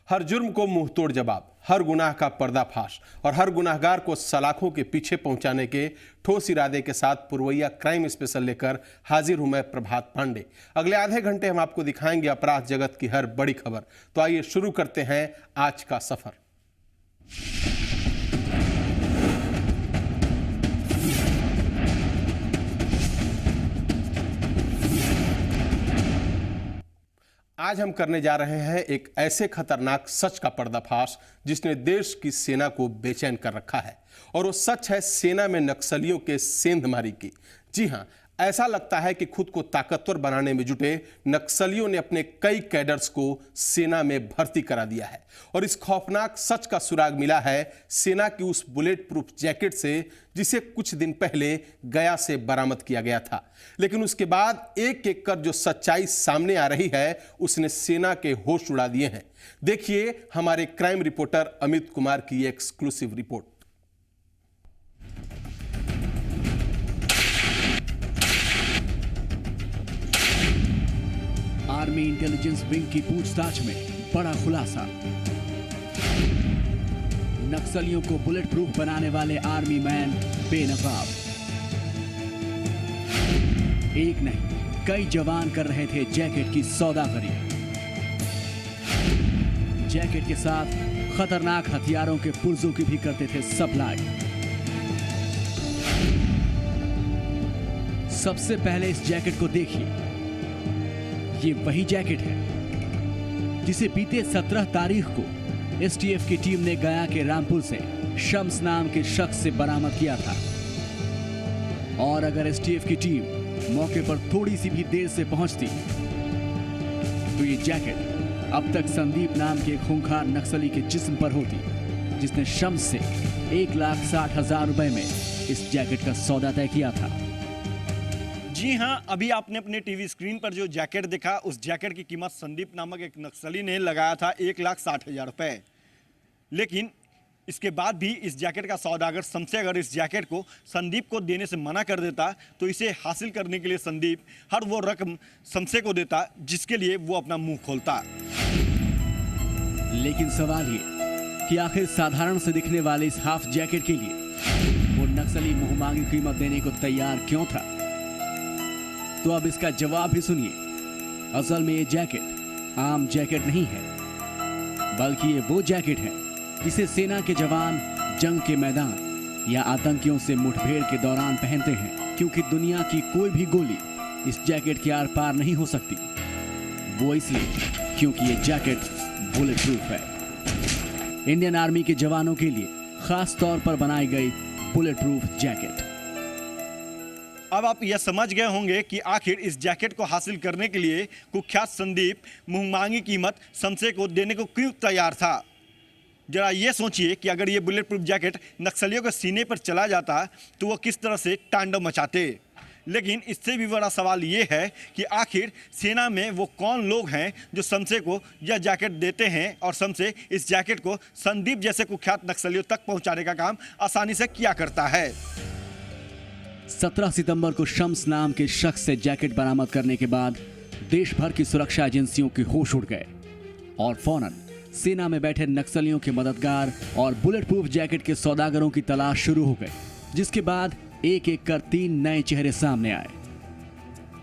हर जुर्म को मुंहतोड़ जवाब, हर गुनाह का पर्दाफाश और हर गुनाहगार को सलाखों के पीछे पहुंचाने के ठोस इरादे के साथ पुरवैया क्राइम स्पेशल लेकर हाजिर हूं मैं प्रभात पांडे। अगले आधे घंटे हम आपको दिखाएंगे अपराध जगत की हर बड़ी खबर। तो आइए शुरू करते हैं आज का सफर। आज हम करने जा रहे हैं एक ऐसे खतरनाक सच का पर्दाफाश जिसने देश की सेना को बेचैन कर रखा है। और वो सच है सेना में नक्सलियों के सेंधमारी की। जी हां, ऐसा लगता है कि खुद को ताकतवर बनाने में जुटे नक्सलियों ने अपने कई कैडर्स को सेना में भर्ती करा दिया है। और इस खौफनाक सच का सुराग मिला है सेना की उस बुलेट प्रूफ जैकेट से जिसे कुछ दिन पहले गया से बरामद किया गया था। लेकिन उसके बाद एक एक कर जो सच्चाई सामने आ रही है उसने सेना के होश उड़ा दिए हैं। देखिए हमारे क्राइम रिपोर्टर अमित कुमार की exclusive report. Army intelligence wing की पूछताछ में बड़ा खुलासा। नक्सलियों को बुलेट प्रूफ बनाने वाले आर्मी मैन बेनकाब। एक नहीं कई जवान कर रहे थे जैकेट की सौदागरी। जैकेट के साथ खतरनाक हथियारों के पुर्जों की भी करते थे सप्लाई। सबसे पहले इस जैकेट को देखिए। ये वही जैकेट है जिसे बीते 17 तारीख को एसटीएफ की टीम ने गया के रामपुर से शम्स नाम के शख्स से बरामद किया था। और अगर एसटीएफ की टीम मौके पर थोड़ी सी भी देर से पहुंचती तो ये जैकेट अब तक संदीप नाम के खूंखार नक्सली के जिस्म पर होती, जिसने शम्स से 1,60,000 रुपए में इस जैकेट का सौदा तय किया था। जी हां, अभी आपने अपने टीवी स्क्रीन पर जो जैकेट देखा, उस जैकेट की कीमत संदीप नामक एक नक्सली ने लगाया था 1,60,000 रुपए। लेकिन इसके बाद भी इस जैकेट का सौदागर शमसे अगर इस जैकेट को संदीप को देने से मना कर देता तो इसे हासिल करने के लिए संदीप हर वो रकम शमसे को देता जिसके लिए वो अपना मुंह खोलता। लेकिन सवाल ये कि आखिर साधारण से दिखने वाले इस हाफ जैकेट के लिए वो नक्सली मुंह मांगी कीमत देने को तैयार क्यों था? तो अब इसका जवाब भी सुनिए। असल में ये जैकेट आम जैकेट नहीं है, बल्कि ये वो जैकेट है जिसे सेना के जवान जंग के मैदान या आतंकियों से मुठभेड़ के दौरान पहनते हैं, क्योंकि दुनिया की कोई भी गोली इस जैकेट के आर पार नहीं हो सकती। वो इसलिए क्योंकि ये जैकेट बुलेट प्रूफ है। इंडियन आर्मी के जवानों के लिए खास तौर पर बनाई गई बुलेट प्रूफ जैकेट। अब आप यह समझ गए होंगे कि आखिर इस जैकेट को हासिल करने के लिए कुख्यात संदीप मुंहमांगी कीमत शमसे को देने को क्यों तैयार था। जरा ये सोचिए कि अगर ये बुलेट प्रूफ जैकेट नक्सलियों के सीने पर चला जाता तो वो किस तरह से तांडव मचाते। लेकिन इससे भी बड़ा सवाल ये है कि आखिर सेना में वो कौन लोग हैं जो शमसे को यह जैकेट देते हैं और शमसे इस जैकेट को संदीप जैसे कुख्यात नक्सलियों तक पहुँचाने का काम आसानी से किया करता है। 17 सितंबर को शम्स नाम के शख्स से जैकेट बरामद करने के बाद देश भर की सुरक्षा एजेंसियों के होश उड़ गए और फौरन सेना में बैठे नक्सलियों के मददगार और बुलेट प्रूफ जैकेट के सौदागरों की तलाश शुरू हो गई, जिसके बाद एक एक कर 3 नए चेहरे सामने आए,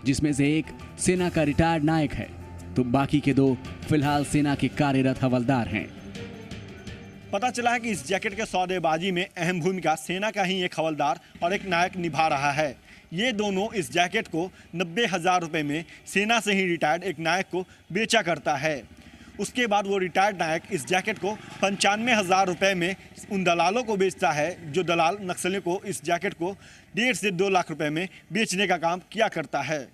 जिसमें से एक सेना का रिटायर्ड नायक है तो बाकी के 2 फिलहाल सेना के कार्यरत हवलदार हैं। पता चला है कि इस जैकेट के सौदेबाजी में अहम भूमिका सेना का ही एक हवलदार और एक नायक निभा रहा है। ये दोनों इस जैकेट को 90,000 रुपए में सेना से ही रिटायर्ड एक नायक को बेचा करता है। उसके बाद वो रिटायर्ड नायक इस जैकेट को 95,000 रुपए में उन दलालों को बेचता है जो दलाल नक्सलियों को इस जैकेट को 1.5 से 2 लाख रुपए में बेचने का काम किया करता है।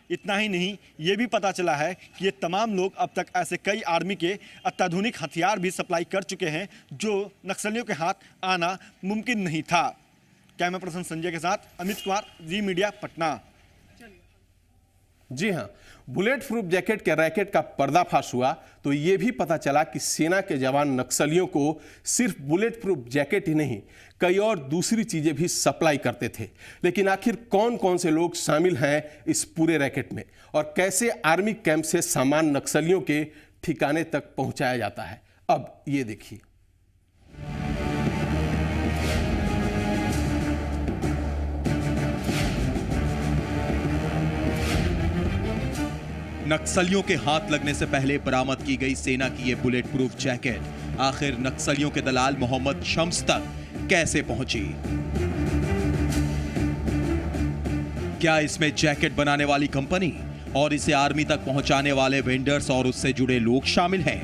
इतना ही नहीं, ये भी पता चला है कि ये तमाम लोग अब तक ऐसे कई आर्मी के अत्याधुनिक हथियार भी सप्लाई कर चुके हैं जो नक्सलियों के हाथ आना मुमकिन नहीं था। कैमरा पर्सन संजय के साथ अमित कुमार, जी मीडिया, पटना। जी हां, बुलेट प्रूफ जैकेट के रैकेट का पर्दाफाश हुआ तो यह भी पता चला कि सेना के जवान नक्सलियों को सिर्फ बुलेट प्रूफ जैकेट ही नहीं कई और दूसरी चीजें भी सप्लाई करते थे। लेकिन आखिर कौन कौन से लोग शामिल हैं इस पूरे रैकेट में और कैसे आर्मी कैंप से सामान नक्सलियों के ठिकाने तक पहुंचाया जाता है, अब ये देखिए। नक्सलियों के हाथ लगने से पहले बरामद की गई सेना की ये बुलेट प्रूफ जैकेट आखिर नक्सलियों के दलाल मोहम्मद शम्स तक कैसे पहुंची? क्या इसमें जैकेट बनाने वाली कंपनी और इसे आर्मी तक पहुंचाने वाले वेंडर्स और उससे जुड़े लोग शामिल हैं?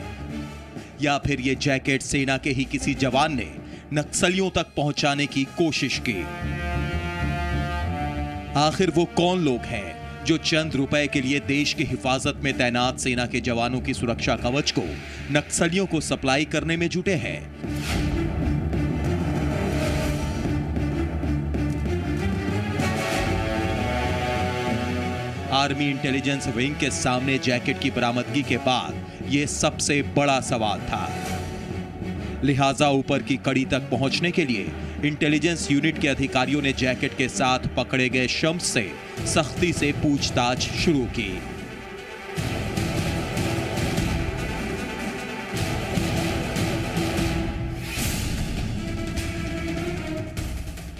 या फिर ये जैकेट सेना के ही किसी जवान ने नक्सलियों तक पहुंचाने की कोशिश की? आखिर वो कौन लोग हैं जो चंद रुपए के लिए देश की हिफाजत में तैनात सेना के जवानों की सुरक्षा कवच को नक्सलियों को सप्लाई करने में जुटे हैं? आर्मी इंटेलिजेंस विंग के सामने जैकेट की बरामदगी के बाद यह सबसे बड़ा सवाल था। लिहाजा ऊपर की कड़ी तक पहुंचने के लिए इंटेलिजेंस यूनिट के अधिकारियों ने जैकेट के साथ पकड़े गए शम्स से सख्ती से पूछताछ शुरू की।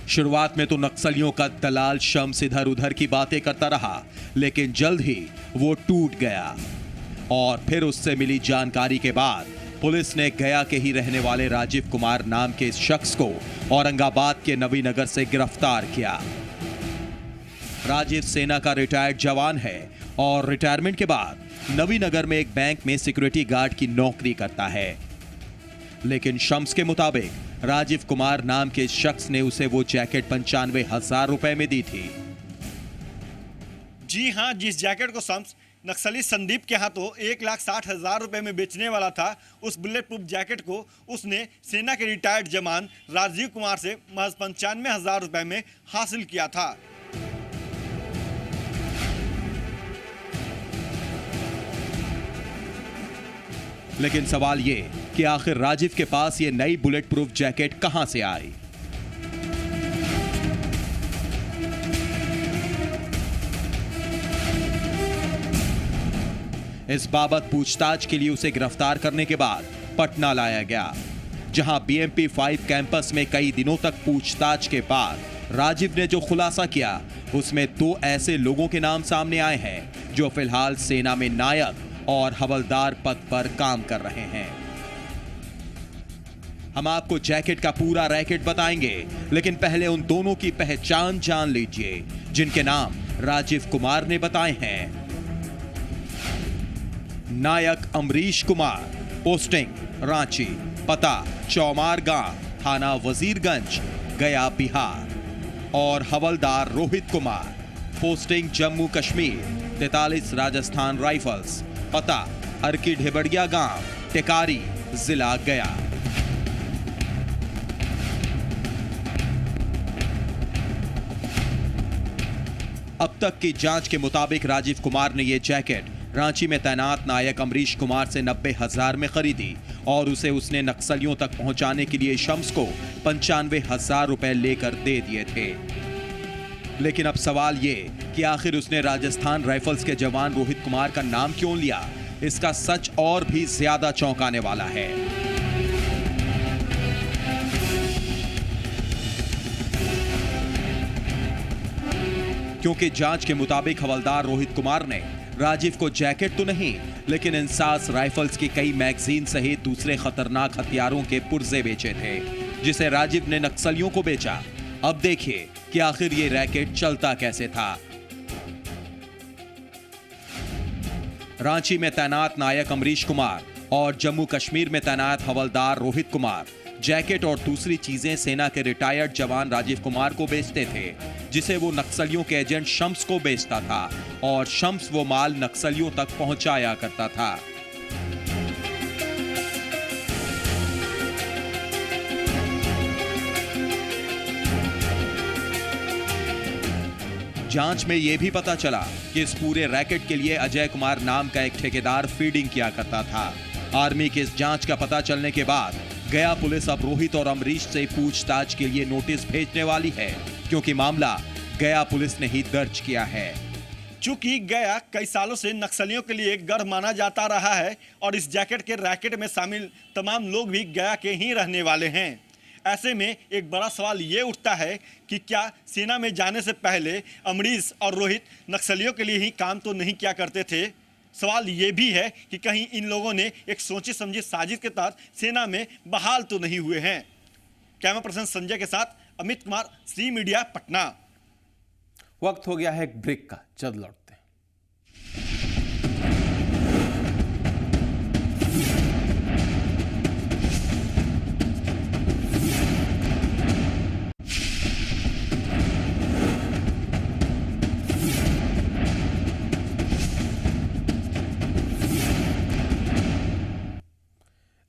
शुरुआत में तो नक्सलियों का दलाल शम्स इधर उधर की बातें करता रहा, लेकिन जल्द ही वो टूट गया और फिर उससे मिली जानकारी के बाद पुलिस ने गया के ही रहने वाले राजीव कुमार नाम के इस शख्स को औरंगाबाद के नवीनगर से गिरफ्तार किया। राजीव सेना का रिटायर्ड जवान है और रिटायरमेंट के बाद नवीनगर में एक बैंक में सिक्योरिटी गार्ड की नौकरी करता है। लेकिन शम्स के मुताबिक राजीव कुमार नाम के इस शख्स ने उसे वो जैकेट 95,000 रुपए में दी थी। जी हां, जिस जैकेट को शम्स नक्सली संदीप के हाथों 1,60,000 रुपए में बेचने वाला था, उस बुलेट प्रूफ जैकेट को उसने सेना के रिटायर्ड जवान राजीव कुमार से महज 95,000 रुपए में हासिल किया था। लेकिन सवाल ये कि आखिर राजीव के पास ये नई बुलेट प्रूफ जैकेट कहां से आई? इस बाबत पूछताछ के लिए उसे गिरफ्तार करने के बाद पटना लाया गया, जहां बीएमपी 5 कैंपस में कई दिनों तक पूछताछ के बाद राजीव ने जो खुलासा किया उसमें 2 ऐसे लोगों के नाम सामने आए हैं जो फिलहाल सेना में नायक और हवलदार पद पर काम कर रहे हैं। हम आपको जैकेट का पूरा रैकेट बताएंगे, लेकिन पहले उन दोनों की पहचान जान लीजिए जिनके नाम राजीव कुमार ने बताए हैं। नायक अमरीश कुमार, पोस्टिंग रांची, पता चौमार गांव, थाना वजीरगंज, गया, बिहार। और हवलदार रोहित कुमार, पोस्टिंग जम्मू कश्मीर, 43 राजस्थान राइफल्स, पता हरकी ढेबड़िया गांव, टेकारी, जिला गया। अब तक की जांच के मुताबिक राजीव कुमार ने यह जैकेट रांची में तैनात नायक अमरीश कुमार से 90,000 में खरीदी और उसे उसने नक्सलियों तक पहुंचाने के लिए शम्स को 95,000 रुपए लेकर दे दिए थे। लेकिन अब सवाल ये कि आखिर उसने राजस्थान राइफल्स के जवान रोहित कुमार का नाम क्यों लिया? इसका सच और भी ज्यादा चौंकाने वाला है। क्योंकि जांच के मुताबिक हवलदार रोहित कुमार ने राजीव को जैकेट तो नहीं, लेकिन इंसास राइफल्स की कई मैगजीन सहित दूसरे खतरनाक हथियारों के पुर्जे बेचे थे, जिसे राजीव ने नक्सलियों को बेचा। अब देखिए कि आखिर ये रैकेट चलता कैसे था। रांची में तैनात नायक अमरीश कुमार और जम्मू कश्मीर में तैनात हवलदार रोहित कुमार जैकेट और दूसरी चीजें सेना के रिटायर्ड जवान राजीव कुमार को बेचते थे, जिसे वो नक्सलियों के एजेंट शम्स को बेचता था और शम्स वो माल नक्सलियों तक पहुंचाया करता था। जांच में यह भी पता चला कि इस पूरे रैकेट के लिए अजय कुमार नाम का एक ठेकेदार फीडिंग किया करता था। आर्मी की इस जांच का पता चलने के बाद गया पुलिस अब रोहित और अमरीश से पूछताछ के लिए नोटिस भेजने वाली है, क्योंकि मामला गया पुलिस ने ही दर्ज किया है। चूंकि गया कई सालों से नक्सलियों के लिए गढ़ माना जाता रहा है और इस जैकेट के रैकेट में शामिल तमाम लोग भी गया के ही रहने वाले हैं। ऐसे में एक बड़ा सवाल ये उठता है कि क्या सेना में जाने से पहले अमरीश और रोहित नक्सलियों के लिए ही काम तो नहीं किया करते थे। सवाल ये भी है कि कहीं इन लोगों ने एक सोची समझी साजिश के तहत सेना में बहाल तो नहीं हुए हैं। कैमरा पर्सन संजय के साथ अमित कुमार, सी मीडिया, पटना। वक्त हो गया है एक ब्रेक का, जल्द लौटते हैं।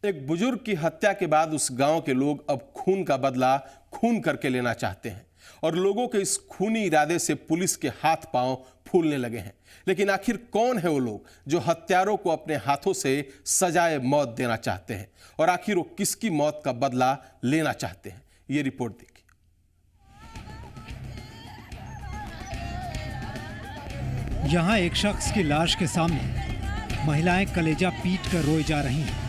एक बुजुर्ग की हत्या के बाद उस गांव के लोग अब खून का बदला खून करके लेना चाहते हैं और लोगों के इस खूनी इरादे से पुलिस के हाथ पांव फूलने लगे हैं। लेकिन आखिर कौन है वो लोग जो हत्यारों को अपने हाथों से सजाए मौत देना चाहते हैं और आखिर वो किसकी मौत का बदला लेना चाहते हैं? ये रिपोर्ट देखिए। यहाँ एक शख्स की लाश के सामने महिलाएं कलेजा पीट कर रोई जा रही हैं,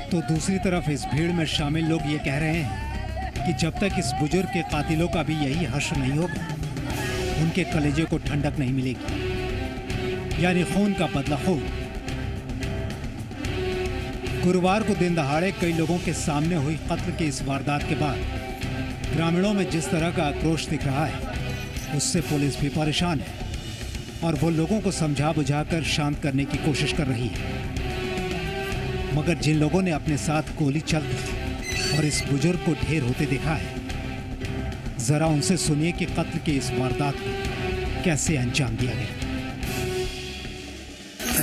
तो दूसरी तरफ इस भीड़ में शामिल लोग ये कह रहे हैं कि जब तक इस बुजुर्ग के कातिलों का भी यही हश्र नहीं होगा, उनके कलेजे को ठंडक नहीं मिलेगी, यानी खून का बदला खून। गुरुवार को दिन दहाड़े कई लोगों के सामने हुई कत्ल की इस वारदात के बाद ग्रामीणों में जिस तरह का आक्रोश दिख रहा है, उससे पुलिस भी परेशान है और वो लोगों को समझा बुझाकर शांत करने की कोशिश कर रही है। मगर जिन लोगों ने अपने साथ गोली चलती और इस बुजुर्ग को ढेर होते देखा है, जरा उनसे सुनिए कि कत्ल की इस वारदात को कैसे अंजाम दिया गया।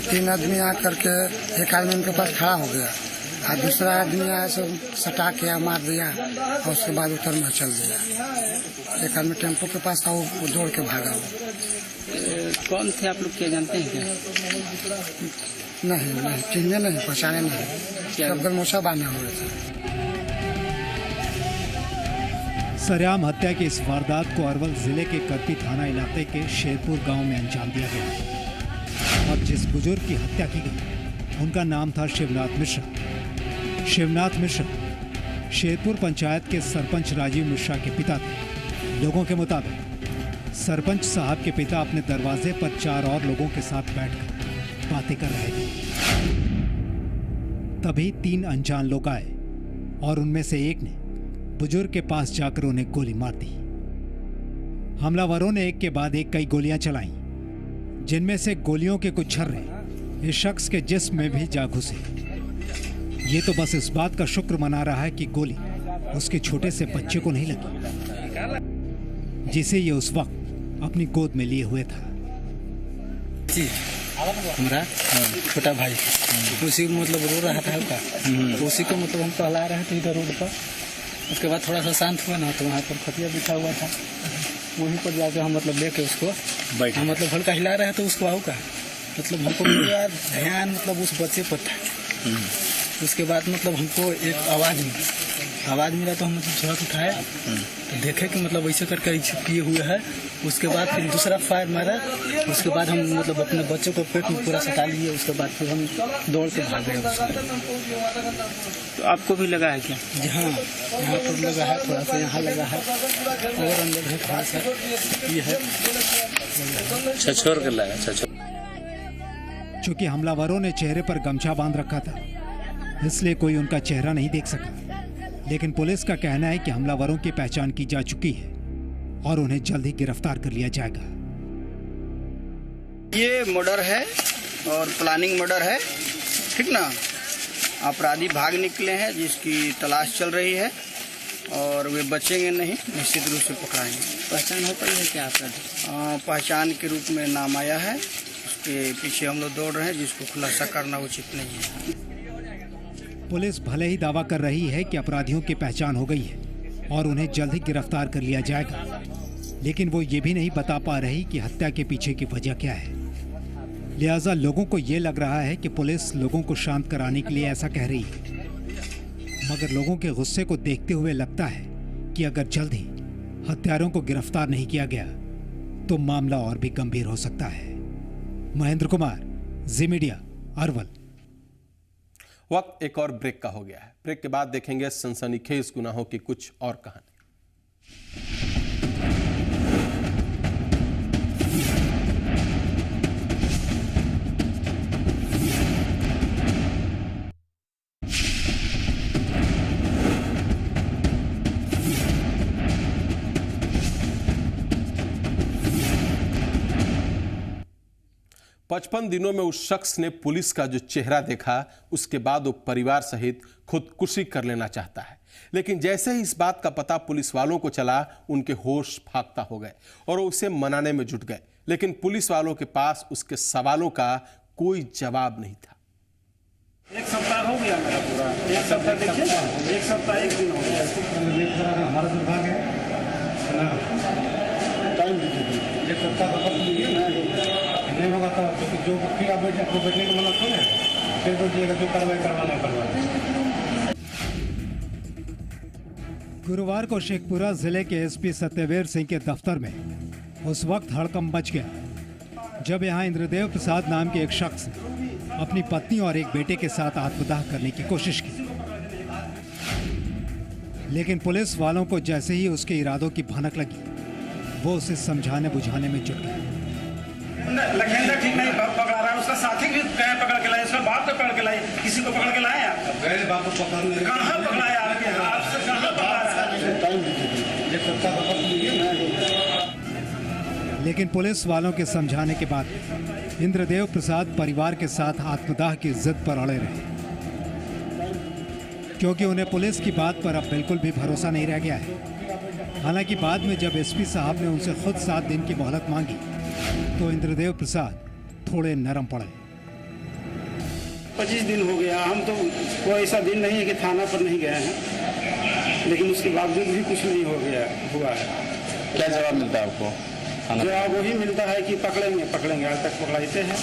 3 आदमी आकर के एक आदमी उनके पास खड़ा हो गया और दूसरा आदमी आया सो सटा के मार दिया और उसके बाद उतर में चल दिया। एक आदमी टेम्पो के पास था, वो दौड़ के भागा। कौन थे आप लोग, क्या जानते हैं क्या? नहीं, चिन्हने नहीं, पहचाने नहीं, सब गलमोशा बांधे हुए थे। सरेआम हत्या की इस वारदात को अरवल जिले के करपी थाना इलाके के शेरपुर गांव में अंजाम दिया गया और जिस बुजुर्ग की हत्या की गई उनका नाम था शिवनाथ मिश्रा। शिवनाथ मिश्रा शेरपुर पंचायत के सरपंच राजीव मिश्रा के पिता थे। लोगों के मुताबिक सरपंच साहब के पिता अपने दरवाजे पर 4 और लोगों के साथ बैठकर बातें कर रहे थे। तभी 3 अनजान लोग आए और उनमें से एक ने बुजुर्ग के पास जाकर उन्हें गोली मार दी। हमलावरों ने एक के बाद एक कई गोलियां चलाईं, जिनमें से गोलियों के कुछ छर्रे इस शख्स के जिस्म में भी जा घुसे। ये तो बस इस बात का शुक्र मना रहा है कि गोली उसके छोटे से बच्चे को नहीं लगी, जिसे ये उस वक्त अपनी गोद में लिए हुए था। जी, हमारा छोटा भाई उसी मतलब रो रहा था का, उसी को मतलब हम टहला रहे थे इधर रोड पर। उसके बाद थोड़ा सा शांत हुआ ना, तो वहाँ पर खटिया बिछा हुआ था, वहीं पर जाकर हम मतलब लेके उसको हम मतलब हल्का हिला रहे थे उसको। का मतलब हमको पूरा ध्यान मतलब उस बच्चे पर था। उसके बाद मतलब हमको एक आवाज़ मिला तो हम मतलब झड़क उठाया तो देखे कि मतलब ऐसे करके किए हुए है। उसके बाद फिर दूसरा फायर मारा। उसके बाद हम मतलब अपने बच्चे को पेट में पूरा सटा लिए। उसके बाद फिर हम दौड़ के भाग गए। तो आपको भी लगा है क्या? जी हाँ, यहाँ पर लगा है, थोड़ा सा यहाँ लगा है और अंदर है थोड़ा सा ये है। छछोर के लगा, चूंकि हमलावरों ने चेहरे पर गमछा बांध रखा था, इसलिए कोई उनका चेहरा नहीं देख सका। लेकिन पुलिस का कहना है कि हमलावरों की पहचान की जा चुकी है और उन्हें जल्द ही गिरफ्तार कर लिया जाएगा। ये मर्डर है और प्लानिंग मर्डर है, ठीक ना। अपराधी भाग निकले हैं जिसकी तलाश चल रही है और वे बचेंगे नहीं, निश्चित रूप से पकड़ाएंगे। पहचान हो पाई है क्या आपका? पहचान के रूप में नाम आया है, उसके पीछे हम लोग दौड़ रहे हैं, जिसको खुलासा करना उचित नहीं है। पुलिस भले ही दावा कर रही है कि अपराधियों की पहचान हो गई है और उन्हें जल्द ही गिरफ्तार कर लिया जाएगा, लेकिन वो ये भी नहीं बता पा रही कि हत्या के पीछे की वजह क्या है। लिहाजा लोगों को ये लग रहा है कि पुलिस लोगों को शांत कराने के लिए ऐसा कह रही है, मगर लोगों के गुस्से को देखते हुए लगता है कि अगर जल्द ही हत्यारों को गिरफ्तार नहीं किया गया तो मामला और भी गंभीर हो सकता है। महेंद्र कुमार, जी मीडिया, अरवल। वक्त एक और ब्रेक का हो गया है। ब्रेक के बाद देखेंगे सनसनीखेज गुनाहों की कुछ और कहानी। पचपन दिनों में उस शख्स ने पुलिस का जो चेहरा देखा, उसके बाद वो परिवार सहित खुदकुशी कर लेना चाहता है। लेकिन जैसे ही इस बात का पता पुलिस वालों को चला, उनके होश फाख्ता हो गए और वो उसे मनाने में जुट गए। लेकिन पुलिस वालों के पास उसके सवालों का कोई जवाब नहीं था। एक सप्ताह हो गया मेरा पूरा, एक सप्ताह देखिए ना, एक सप्ताह एक दिन हो गया। हमारा दुर्भाग्य है, टाइम दीजिए, एक सप्ताह का नहीं होगा तो जो फिर आप बैठने का मना थोड़ा है, फिर बैठिएगा जो कार्रवाई करवाना करवा। गुरुवार को शेखपुरा जिले के एसपी सत्यवीर सिंह के दफ्तर में उस वक्त हड़कंप मच गया जब यहां इंद्रदेव प्रसाद नाम के एक शख्स ने अपनी पत्नी और एक बेटे के साथ आत्मदाह करने की कोशिश की। लेकिन पुलिस वालों को जैसे ही उसके इरादों की भनक लगी, वो उसे समझाने बुझाने में जुट गए। लखेंद्र ठीक नहीं पकड़ा रहा है, उसका साथी भी कहीं पकड़ के लाए, उसका बाप को पकड़ के लाए, किसी को पकड़ के लाए आप? बाप को कहाँ पकड़ाया आपके? आपसे कहाँ पकड़ा रहा है? लेकिन पुलिस वालों के समझाने के बाद इंद्रदेव प्रसाद परिवार के साथ आत्मदाह की जिद पर अड़े रहे, क्योंकि उन्हें पुलिस की बात पर अब बिल्कुल भी भरोसा नहीं रह गया है। हालांकि बाद में जब एसपी साहब ने उनसे खुद 7 दिन की मोहलत मांगी तो इंद्रदेव प्रसाद थोड़े नरम पड़े। 25 दिन हो गया, हम तो कोई ऐसा दिन नहीं है कि थाना पर नहीं गए हैं, लेकिन उसके बावजूद भी कुछ नहीं हुआ है। क्या जवाब मिलता है आपको? जवाब वही मिलता है कि पकड़ेंगे, आज तक पकड़ाते हैं।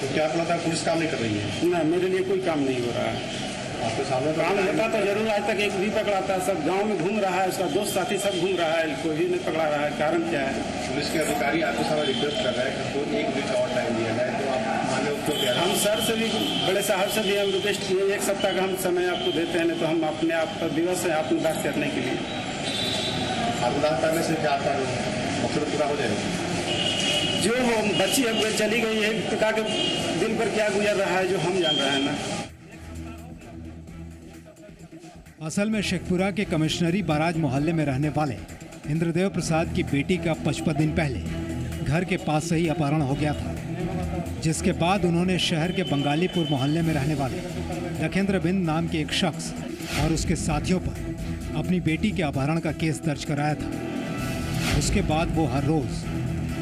तो क्या लगता है पुलिस काम नहीं कर रही है? ना, मेरे लिए कोई काम नहीं हो रहा है। आपके सामने काम होता तो जरूर आज तक एक भी पकड़ाता। सब गांव में घूम रहा है, उसका दोस्त साथी सब घूम रहा है, कोई भी नहीं पकड़ा रहा है। कारण क्या है? पुलिस के अधिकारी आपके सामने रिक्वेस्ट कर रहे हैं कि एक वीक और टाइम दिया जाए, तो आप माने उसको क्या? हम सर से भी, बड़े साहब से भी हम रिक्वेस्ट किए, 1 सप्ताह का हम समय आपको देते हैं, नहीं तो हम अपने आप पर दिवस है आत्मदाह करने के लिए। आत्मदाह करने से क्या आपका मकसद पूरा हो जाएगा? जो वो बच्ची अब चली गई है, पिता के दिल पर क्या गुजर रहा है जो हम जान रहे हैं ना। असल में शेखपुरा के कमिश्नरी बाराज मोहल्ले में रहने वाले इंद्रदेव प्रसाद की बेटी का 55 दिन पहले घर के पास से ही अपहरण हो गया था, जिसके बाद उन्होंने शहर के बंगालीपुर मोहल्ले में रहने वाले लखेंद्र बिंद नाम के एक शख्स और उसके साथियों पर अपनी बेटी के अपहरण का केस दर्ज कराया था। उसके बाद वो हर रोज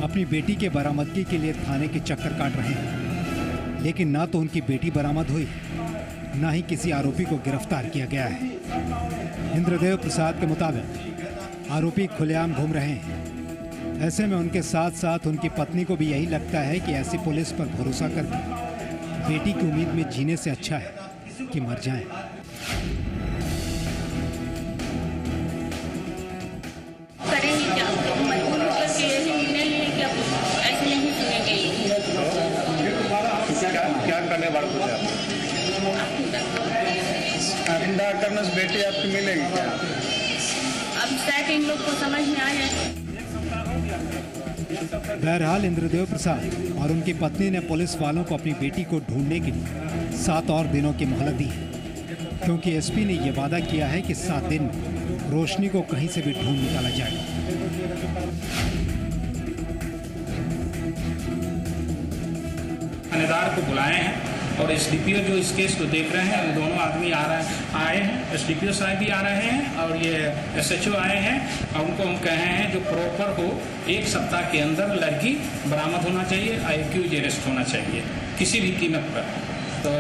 अपनी बेटी के बरामदगी के लिए थाने के चक्कर काट रहे हैं, लेकिन ना तो उनकी बेटी बरामद हुई, ना ही किसी आरोपी को गिरफ्तार किया गया है। इंद्रदेव प्रसाद के मुताबिक आरोपी खुलेआम घूम रहे हैं। ऐसे में उनके साथ साथ उनकी पत्नी को भी यही लगता है कि ऐसी पुलिस पर भरोसा करके बेटी की उम्मीद में जीने से अच्छा है कि मर जाएं। करेंगे क्या? मजबूर होकर के यही निर्णय लिए कि अब ऐसे नहीं सुनेंगे। क्या करने वाले आत्मदाह करने से बेटी आपकी मिलेगी क्या? अब शायद इन लोग को समझ में आ जाए। बहरहाल इंद्रदेव प्रसाद और उनकी पत्नी ने पुलिस वालों को अपनी बेटी को ढूंढने के लिए 7 और दिनों की मोहलत दी है, क्योंकि एसपी ने यह वादा किया है कि 7 दिन में रोशनी को कहीं से भी ढूंढ निकाला जाएगा। थानेदार को बुलाए हैं और एसडीपीओ जो इस केस को देख रहे हैं, दोनों आदमी आए हैं, एसडीपीओ साहब भी आ रहे हैं और ये एसएचओ आए हैं और उनको हम कहे हैं जो प्रॉपर हो 1 सप्ताह के अंदर लड़की बरामद होना चाहिए, एक्यूज अरेस्ट होना चाहिए किसी भी कीमत पर। तो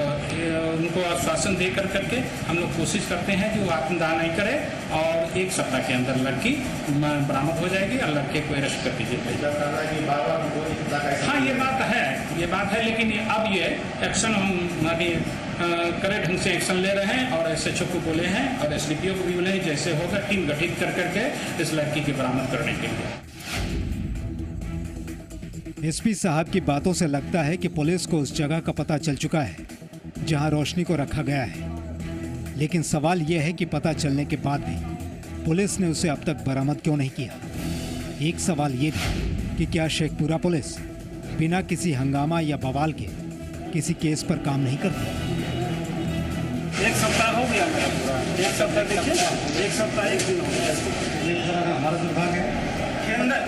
उनको आश्वासन दे करके हम लोग कोशिश करते हैं कि वो आत्मदाह नहीं करे और 1 सप्ताह के अंदर लड़की बरामद हो जाएगी और लड़के को अरेस्ट कर दीजिए। हाँ, ये बात है, लेकिन अब ये एक्शन हम अभी करे ढंग से एक्शन ले रहे हैं और एसएचओ को बोले हैं और एसडीपीओ को भी बोले हैं, जैसे होगा टीम गठित कर करके इस लड़की की बरामद करने के लिए। एसपी साहब की बातों से लगता है कि पुलिस को उस जगह का पता चल चुका है जहां रोशनी को रखा गया है, लेकिन सवाल यह है कि पता चलने के बाद भी पुलिस ने उसे अब तक बरामद क्यों नहीं किया। एक सवाल ये भी कि क्या शेखपुरा पुलिस बिना किसी हंगामा या बवाल के किसी केस पर काम नहीं करती। एक सप्ताह हो गया मेरा पूरा, एक सप्ताह देखिए ना, एक सप्ताह एक दिन हो गया। हमारा दुर्भाग्य है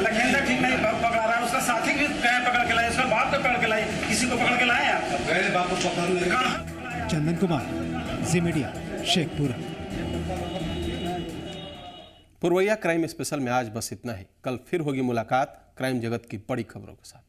लखेंदर ठीक नहीं पकड़ा रहा है, उसका साथी भी गए पकड़ के लाए, उसका बाप को पकड़ के लाए, किसी को पकड़ के लाए आप गए बाप को पकड़। चंदन कुमार, जी मीडिया, शेखपुरा। पुरवैया क्राइम स्पेशल में आज बस इतना ही। कल फिर होगी मुलाकात क्राइम जगत की बड़ी खबरों के साथ।